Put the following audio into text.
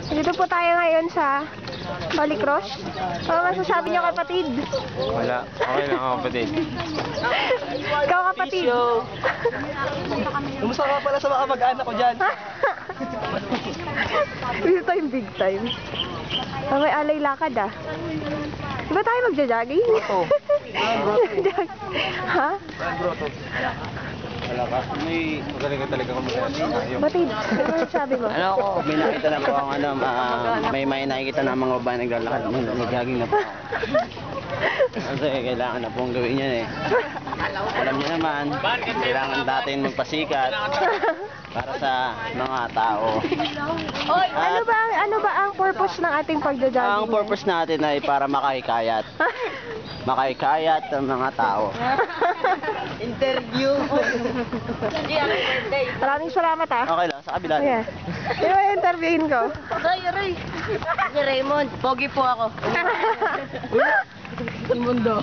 Dito po tayo ngayon sa Holy Cross. Ano masasabi niyo, kapatid? Wala. Okay lang ako, kapatid. Ikaw, kapatid. Kumusta ka pala sa mga mag-anak ko dyan? Dito tayo big time. May alay lakad ah. Di ba tayo magja-jogging? Oo. Ha? Wala ka. Magaling ka talaga kumasabi. Batid, ano sabi mo? Ano ako, may nakita na po ang may nakikita na mga babae naglalakad. Nag-jogging na po ako. Kasi kailangan na pong gawin yan eh. Alam niyo naman, kailangan natin magpasikat para sa mga tao. Ano ba ang purpose ng ating pagja-jogging? Ang purpose natin ay para makahikayat. Makahikayat ang mga tao. Interview. Maraming salamat ah. Okay lang, sa kabila. Yeah. Sino yung interviewin ko? Aray! Si Raymond, pogi po ako. Si Mundo.